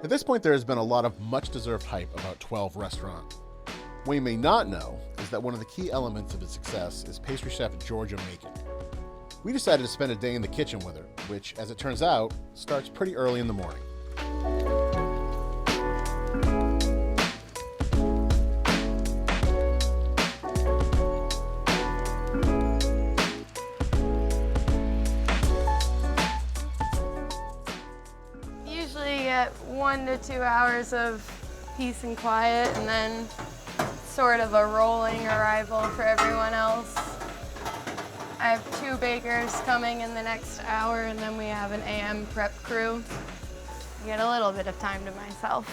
At this point, there has been a lot of much-deserved hype about 12 Restaurant. What you may not know is that one of the key elements of its success is pastry chef Georgia Macon. We decided to spend a day in the kitchen with her, which, as it turns out, starts pretty early in the morning. Usually get 1 to 2 hours of peace and quiet, and then sort of a rolling arrival for everyone else. I have 2 bakers coming in the next hour, and then we have an AM prep crew. I get a little bit of time to myself.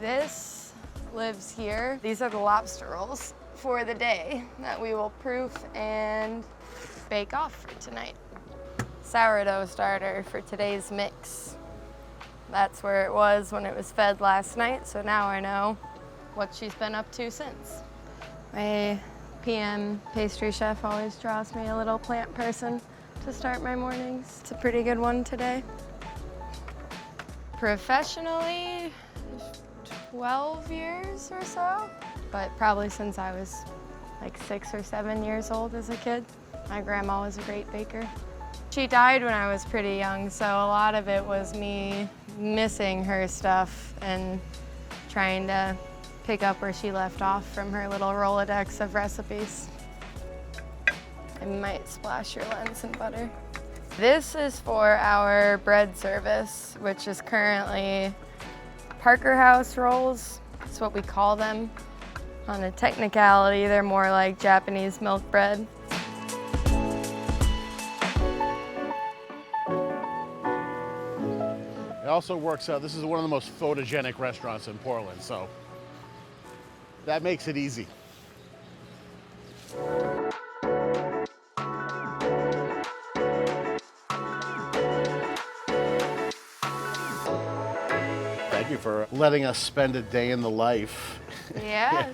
This lives here. These are the lobster rolls for the day that we will proof and bake off for tonight. Sourdough starter for today's mix. That's where it was when it was fed last night, so now I know what she's been up to since. My PM pastry chef always draws me a little plant person to start my mornings. It's a pretty good one today. Professionally, 12 years or so, but probably since I was like 6 or 7 years old as a kid. My grandma was a great baker. She died when I was pretty young, so a lot of it was me missing her stuff and trying to pick up where she left off from her little Rolodex of recipes. I might splash your lens in butter. This is for our bread service, which is currently Parker House rolls. That's what we call them. On a technicality, they're more like Japanese milk bread. It also works out, this is one of the most photogenic restaurants in Portland, so that makes it easy. Thank you for letting us spend a day in the life. Yeah.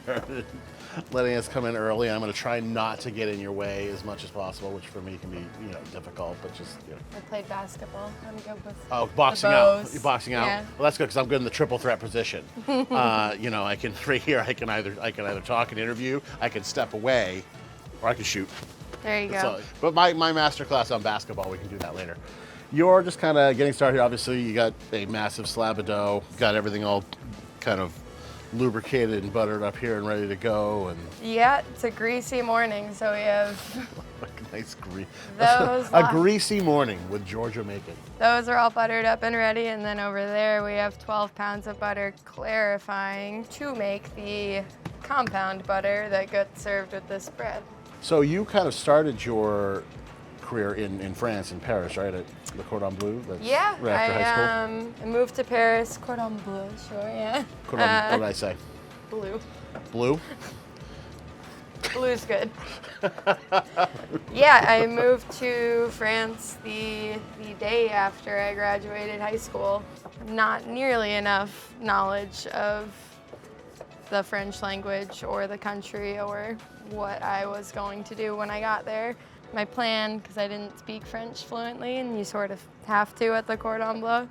Letting us come in early. I'm going to try not to get in your way as much as possible, which for me can be, difficult, but just, I played basketball. I'm good with boxing the out. bows. You're boxing out. Yeah. Well, that's good because I'm good in the triple threat position. I can right here. I can either talk and interview. I can step away, or I can shoot. There you go. So, but my master class on basketball, we can do that later. You're just kind of getting started here. Obviously, you got a massive slab of dough. Got everything all kind of lubricated and buttered up here and ready to go. And Yeah, it's a greasy morning, so we have a nice those greasy morning with Georgia Macon. Those are all buttered up and ready, and then over there we have 12 pounds of butter clarifying to make the compound butter that gets served with this bread. So you kind of started your career in France, in Paris, right? At the Cordon Bleu? That's Yeah, right after high school? I moved to Paris, Cordon Bleu, sure, yeah. What did I say? Blue. Blue? Blue's good. Yeah, I moved to France the day after I graduated high school. Not nearly enough knowledge of the French language or the country or what I was going to do when I got there. My plan, because I didn't speak French fluently, and you sort of have to at the Cordon Bleu,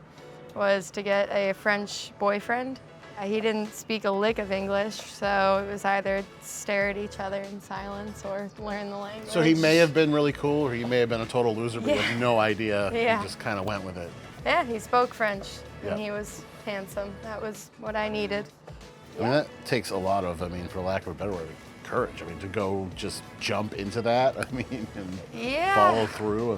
was to get a French boyfriend. He didn't speak a lick of English, so it was either stare at each other in silence or learn the language. So he may have been really cool, or he may have been a total loser, but you Yeah. have no idea. Yeah. You just kind of went with it. Yeah, he spoke French, and Yeah. he was handsome. That was what I needed. I mean, that takes a lot of, for lack of a better word, courage. To go just jump into that, and Yeah. follow through,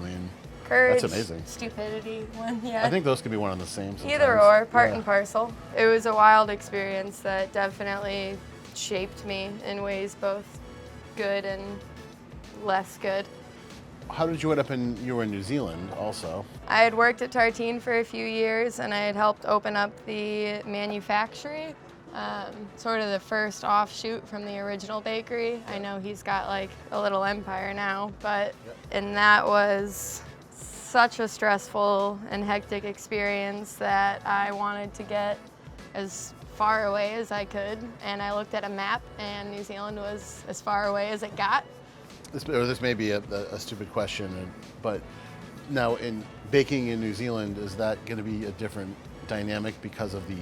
Courage, that's amazing. stupidity, yeah. I think those could be one and the same sometimes. Either or, part Yeah. and parcel. It was a wild experience that definitely shaped me in ways both good and less good. How did you end up you were in New Zealand also? I had worked at Tartine for a few years, and I had helped open up the manufactory, sort of the first offshoot from the original bakery. I know he's got like a little empire now, but and that was such a stressful and hectic experience that I wanted to get as far away as I could, and I looked at a map, and New Zealand was as far away as it got. This may be a stupid question, but now in baking in New Zealand, is that going to be a different dynamic because of the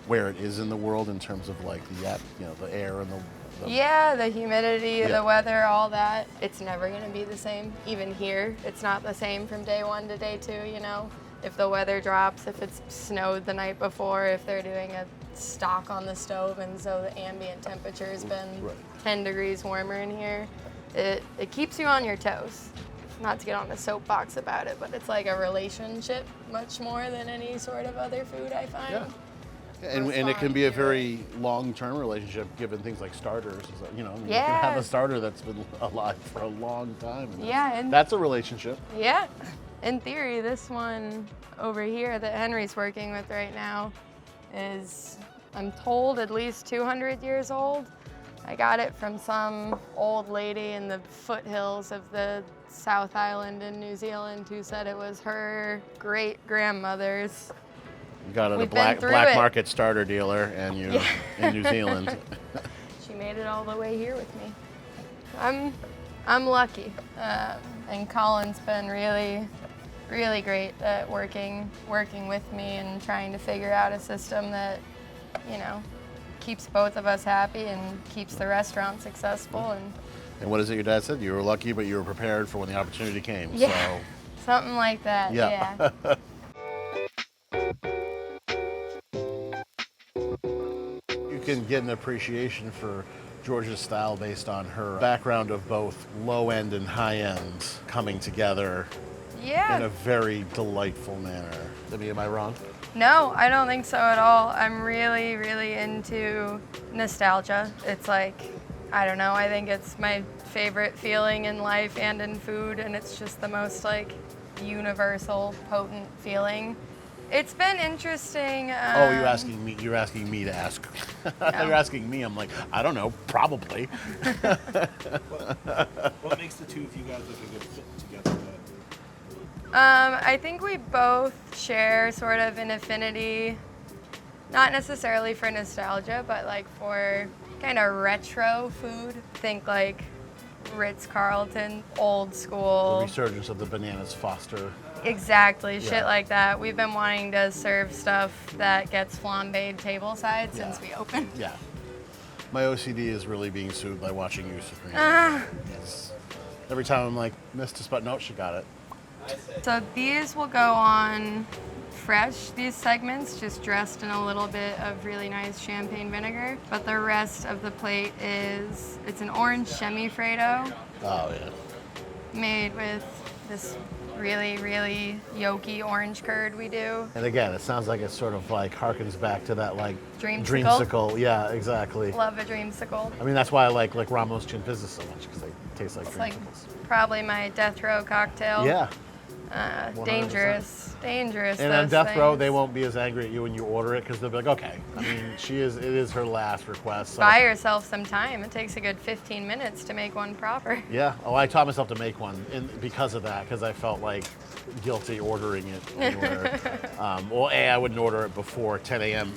where it is in the world in terms of like the air and the Yeah, the humidity, Yeah. the weather, all that. It's never going to be the same. Even here, it's not the same from day 1 to day 2, you know. If the weather drops, if it's snowed the night before, if they're doing a stock on the stove and so the ambient temperature's been Right. 10 degrees warmer in here, it keeps you on your toes. Not to get on the soapbox about it, but it's like a relationship much more than any sort of other food I find. Yeah. And it can be a very long-term relationship given things like starters. You know, I mean, you can have a starter that's been alive for a long time. And Yeah, that's a relationship. Yeah. In theory, this one over here that Henry's working with right now is, I'm told, at least 200 years old. I got it from some old lady in the foothills of the South Island in New Zealand who said it was her great-grandmother's. You got it at a We've been black through black it. market starter dealer and you in New Zealand. She made it all the way here with me. I'm lucky, and Colin's been really great at working with me and trying to figure out a system that, you know, keeps both of us happy and keeps the restaurant successful. And what is it your dad said? You were lucky, but you were prepared for when the opportunity came. Yeah, something like that. Yeah. You can get an appreciation for Georgia's style based on her background of both low end and high end coming together in a very delightful manner. I mean, am I wrong? No, I don't think so at all. I'm really into nostalgia. It's like, I don't know, I think it's my favorite feeling in life and in food, and it's just the most like universal, potent feeling. It's been interesting. Oh, you're asking me. You're asking me to ask. You're asking me. I'm like, I don't know. Probably. What makes the two of you guys like a good fit together? I think we both share sort of an affinity, not necessarily for nostalgia, but like for kind of retro food. Think like Ritz-Carlton, old The school. resurgence of the bananas Foster. Exactly, Yeah. shit like that. We've been wanting to serve stuff that gets flambéed tableside since we opened. Yeah. My OCD is really being soothed by watching you, Supreme. Yes. Every time I'm like, missed a spot. No, she got it. So these will go on fresh, these segments, just dressed in a little bit of really nice champagne vinegar. But the rest of the plate it's an orange Semifreddo Oh, yeah. made with this really yolky orange curd we do. And again, it sounds like it sort of like harkens back to that like Dreamsicle. dreamsicle. Yeah, exactly. Love a dreamsicle. I mean, that's why I like Ramos Gin Fizzes so much because they taste like It's like dreamsicles. probably my death row cocktail. Yeah. 100%. Dangerous. And on those death row, things. they won't be as angry at you when you order it because they'll be like, okay. I mean, it is her last request. So. Buy yourself some time. It takes a good 15 minutes to make one proper. Yeah. Oh, I taught myself to make one because of that, because I felt like guilty ordering it anywhere. Well, I wouldn't order it before 10 a.m.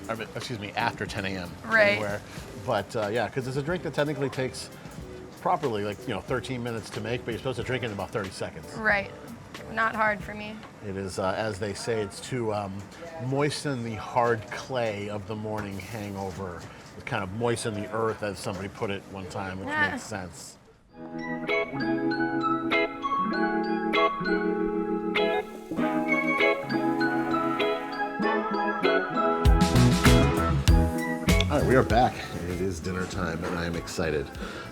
After 10 a.m. Right. Anywhere. But yeah, because it's a drink that technically takes properly 13 minutes to make, but you're supposed to drink it in about 30 seconds. Right. Not hard for me. It is, as they say, it's to moisten the hard clay of the morning hangover. It's kind of moisten the earth, as somebody put it one time, which makes sense. All right, we are back. It is dinner time, and I am excited.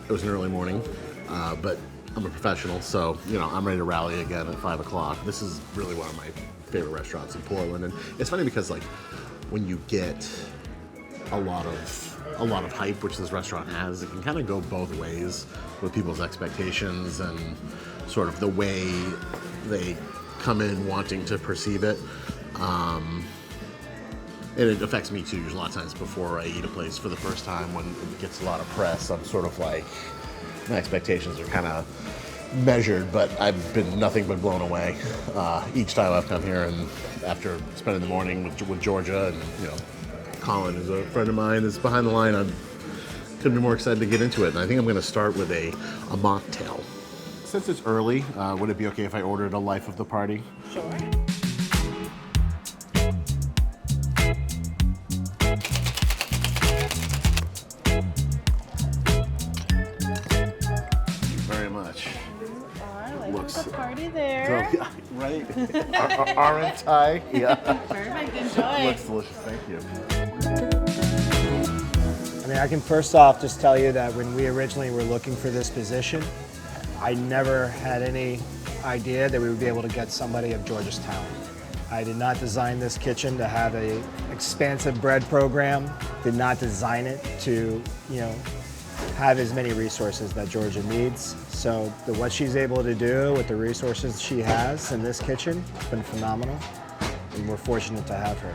It was an early morning, but I'm a professional, so I'm ready to rally again at 5 o'clock. This is really one of my favorite restaurants in Portland, and it's funny because when you get a lot of hype, which this restaurant has, it can kind of go both ways with people's expectations and sort of the way they come in wanting to perceive it. And it affects me too. A lot of times before I eat a place for the first time, when it gets a lot of press, I'm sort of like, my expectations are kind of measured, but I've been nothing but blown away each time I've come here. And after spending the morning with Georgia, and Colin is a friend of mine that's behind the line, I couldn't be more excited to get into it. And I think I'm going to start with a mocktail. Since it's early, would it be okay if I ordered a Life of the Party? Sure. right? Aren't I? Yeah. Perfect, enjoy. Looks delicious, thank you. I mean, I can first off just tell you that when we originally were looking for this position, I never had any idea that we would be able to get somebody of Georgia's talent. I did not design this kitchen to have an expansive bread program, did not design it to, have as many resources that Georgia needs. So what she's able to do with the resources she has in this kitchen has been phenomenal, and we're fortunate to have her.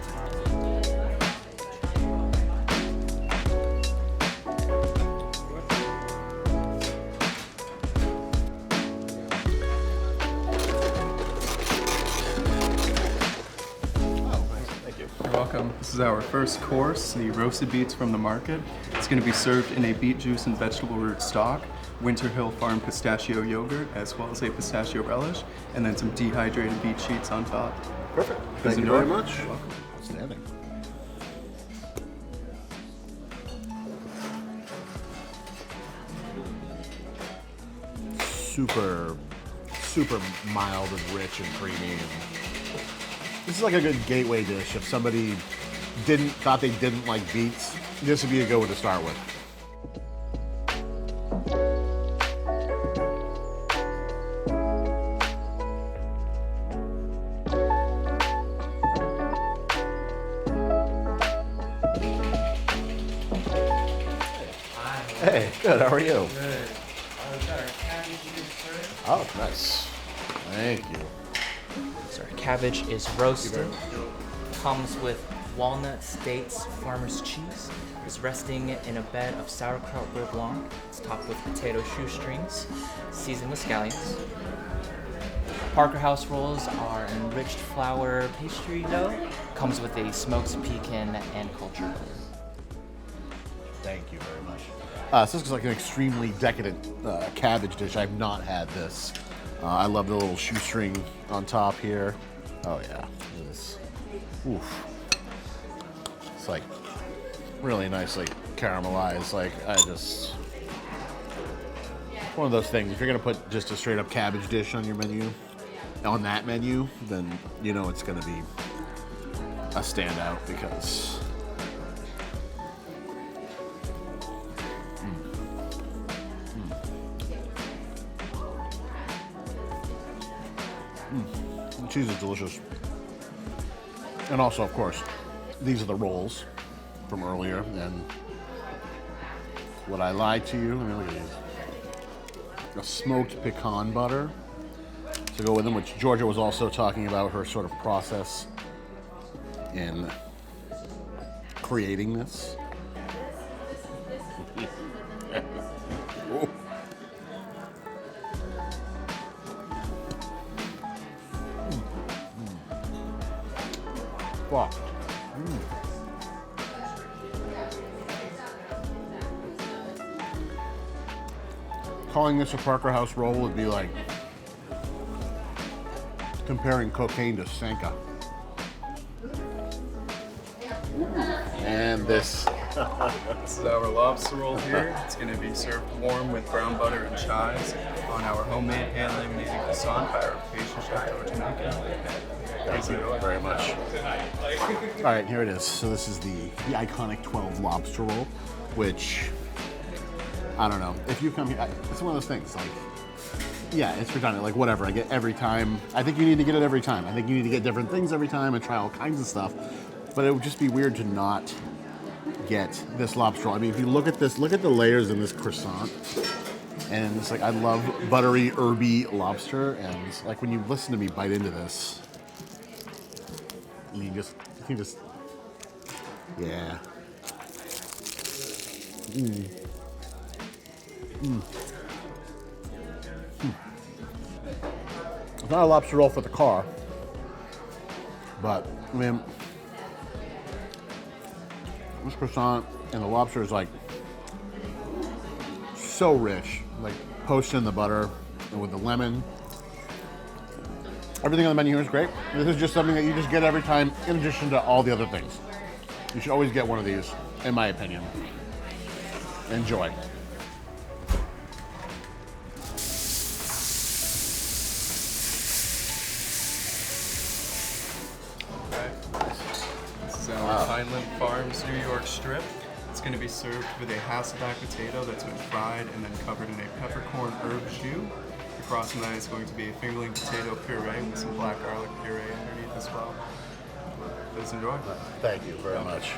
Welcome. This is our first course, the roasted beets from the market. It's going to be served in a beet juice and vegetable root stock, Winter Hill Farm pistachio yogurt, as well as a pistachio relish, and then some dehydrated beet sheets on top. Perfect. Please Thank you enjoy. very much. Outstanding. Super mild and rich and creamy. This is like a good gateway dish. If somebody thought they didn't like beets, this would be a good one to start with. Hey, good. How are you? Good. We've got our cabbage is served. Oh, nice. Thank you. So our cabbage is roasted. Comes with walnuts, dates, farmer's cheese. Is resting in a bed of sauerkraut beurre blanc. It's topped with potato shoestrings, seasoned with scallions. Parker House rolls are enriched flour pastry dough. Comes with a smoked pecan and cultured butter. Thank you very much. So this is like an extremely decadent cabbage dish. I've not had this. I love the little shoestring on top here. Oh yeah, look at this. Oof. It's like really nicely caramelized. Like one of those things. If you're gonna put just a straight up cabbage dish on your menu, on that menu, then you know it's gonna be a standout because. The cheese is delicious. And also, of course, these are the rolls from earlier. And would I lie to you? I mean, look at these. A smoked pecan butter to go with them, which Georgia was also talking about her sort of process in creating this. Oh. Wow. Calling this a Parker House roll would be like comparing cocaine to Sanka. And this. This is our lobster roll here. It's going to be served warm with brown butter and chives on our homemade hand-laminated croissant by our pastry chef Colin Wyatt. Thank you very much. All right, here it is. So this is the iconic 12 lobster roll, which, I don't know. If you come here, it's one of those things, like, yeah, it's redundant, like whatever. I get every time. I think you need to get it every time. I think you need to get different things every time and try all kinds of stuff. But it would just be weird to not get this lobster roll. I mean, if you look at this, look at the layers in this croissant. And it's like, I love buttery, herby lobster. And like when you listen to me bite into this, you can just, yeah. It's not a lobster roll for the car, but I mean, this croissant and the lobster is like so rich, like poached in the butter and with the lemon. Everything on the menu here is great. This is just something that you just get every time in addition to all the other things. You should always get one of these, in my opinion. Enjoy. is our Highland Farms New York strip. It's going to be served with a hasselback potato that's been fried and then covered in a peppercorn herb jus. The crossing that is going to be a fingerling potato puree with some black garlic puree underneath as well. Please enjoy. Thank you very much.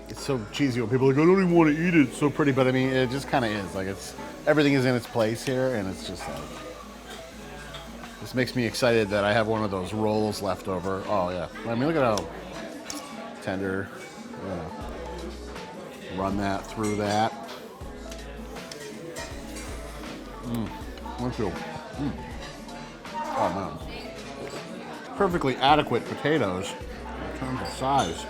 It's so cheesy when people are like, I don't even want to eat it. It's so pretty, but I mean, it just kind of is. Like, it's everything is in its place here, and it's just like, this makes me excited that I have one of those rolls left over. Oh yeah, I mean, look at how tender. Yeah. Run that through that. Oh man, perfectly adequate potatoes in terms of size.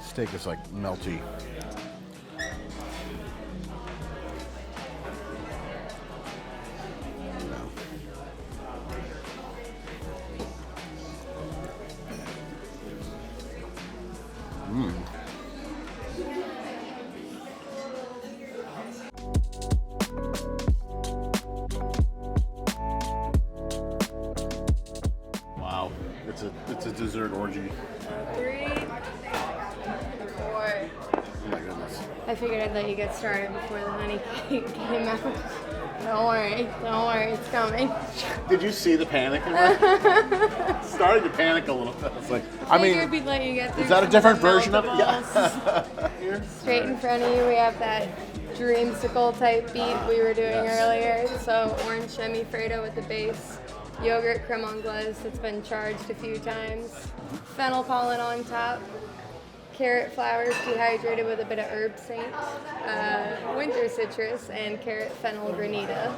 Steak is like melty. Wow, it's a dessert orgy. 3, 4. Oh my goodness. I figured I'd let you get started before the honey cake came out. Don't worry, it's coming. Did you see the panic in her? Started to panic a little bit. It's like, I mean, Figured we'd let you get through is that a some different of the version of it? meltables. Yeah. Straight in front of you, we have that dreamsicle type beet we were doing earlier. So orange Semifreddo with the base, yogurt crème anglaise that's been charged a few times, fennel pollen on top, carrot flowers dehydrated with a bit of herb saint, winter citrus, and carrot fennel granita.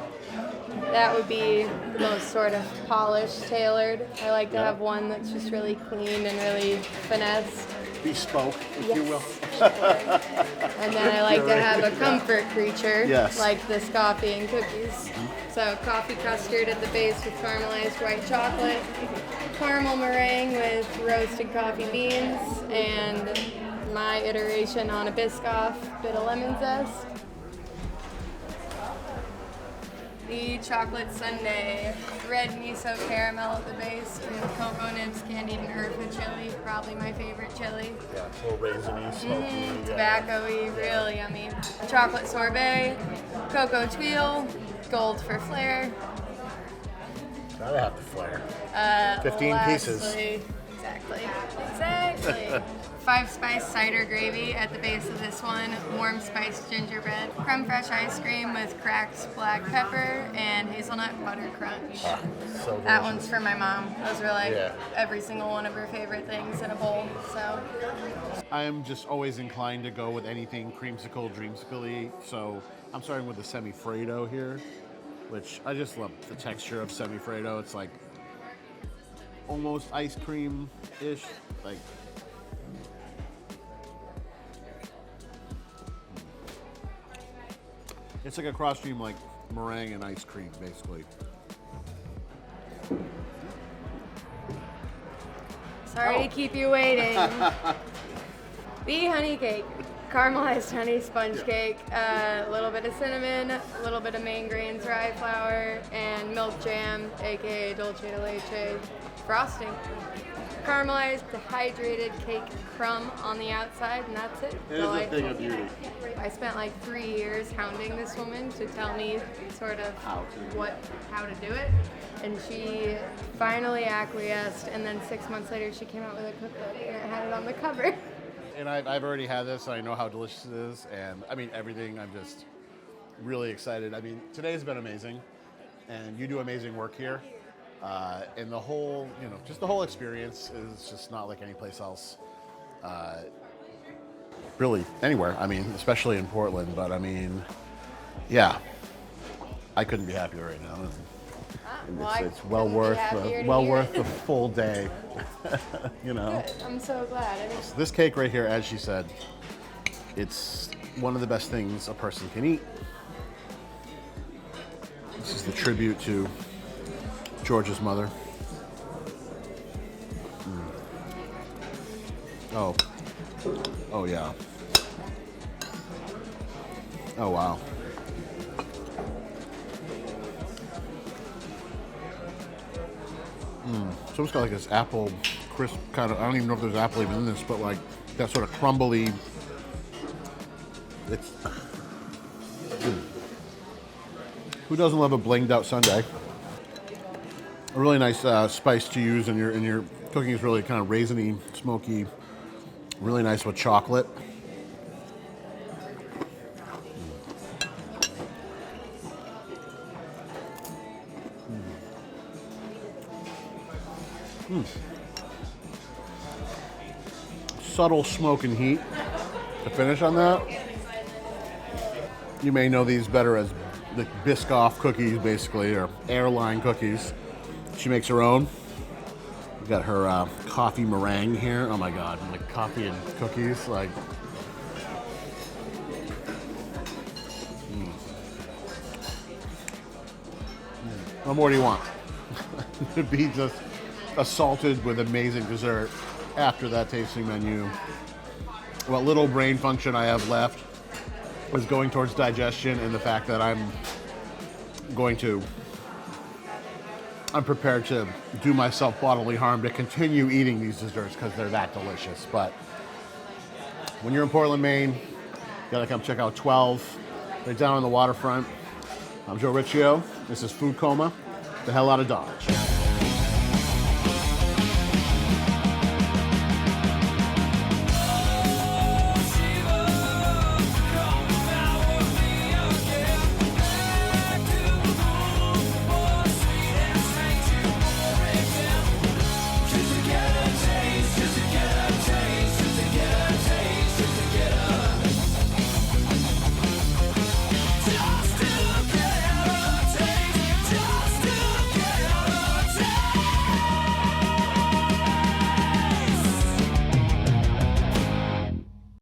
That would be the most sort of polished, tailored. I like to have one that's just really clean and really finessed. Bespoke, if you will. And then I like to have a comfort creature, Yes. like this coffee and cookies. So coffee custard at the base with caramelized white chocolate, caramel meringue with roasted coffee beans, and my iteration on a Biscoff, bit of lemon zest. The chocolate sundae, red miso caramel at the base with cocoa nibs, candied and urfa chili, probably my favorite chili. Yeah, a little raisiny, smoky. Tobacco-y, really yummy. Chocolate sorbet, cocoa tuile, gold for flair. Gotta have the flair. 15 Lastly, pieces. Exactly. 5-spice cider gravy at the base of this one, warm spiced gingerbread, crème fraîche ice cream with cracked black pepper, and hazelnut buttercrunch. So delicious. That one's for my mom. Those were like Yeah. every single one of her favorite things in a bowl. So I'm just always inclined to go with anything creamsicle, dreamsicle-y. So I'm starting with the Semifreddo here, which I just love the texture of Semifreddo. It's like almost ice cream-ish. Like, it's like a cross between like meringue and ice cream, basically. sorry to keep you waiting. The honey cake, caramelized honey sponge cake, a little bit of cinnamon, a little bit of Maine grains, rye flour, and milk jam, aka dulce de leche frosting. Caramelized, dehydrated cake crumb on the outside, and that's it. It is a thing of beauty. I spent like 3 years hounding this woman to tell me sort of how to do it, and she finally acquiesced. And then 6 months later, she came out with a cookbook, and it had it on the cover. And I've already had this. I know how delicious it is, and I mean everything. I'm just really excited. I mean, today's been amazing, and you do amazing work here. And the whole, just the whole experience is just not like any place else. Really, anywhere. I mean, especially in Portland. But I mean, yeah, I couldn't be happier right now. It's well worth the full day. Good. I'm so glad. This cake right here, as she said, it's one of the best things a person can eat. This is the tribute to George's mother. Oh yeah. Oh wow. It's almost got like this apple crisp kind of, I don't even know if there's apple even in this, but like that sort of crumbly. It's. Who doesn't love a blinged out sundae? A really nice spice to use in your cooking is really kind of raisiny, smoky, really nice with chocolate. Subtle smoke and heat to finish on that. You may know these better as the Biscoff cookies, basically, or airline cookies. She makes her own. We've got her coffee meringue here. Oh my God, like coffee and cookies, like. What more do you want? To be just assaulted with amazing dessert after that tasting menu. What little brain function I have left is going towards digestion and the fact that I'm prepared to do myself bodily harm to continue eating these desserts because they're that delicious. But when you're in Portland, Maine, you gotta come check out 12. They're down on the waterfront. I'm Joe Ricchio. This is Food Coma. The hell out of Dodge.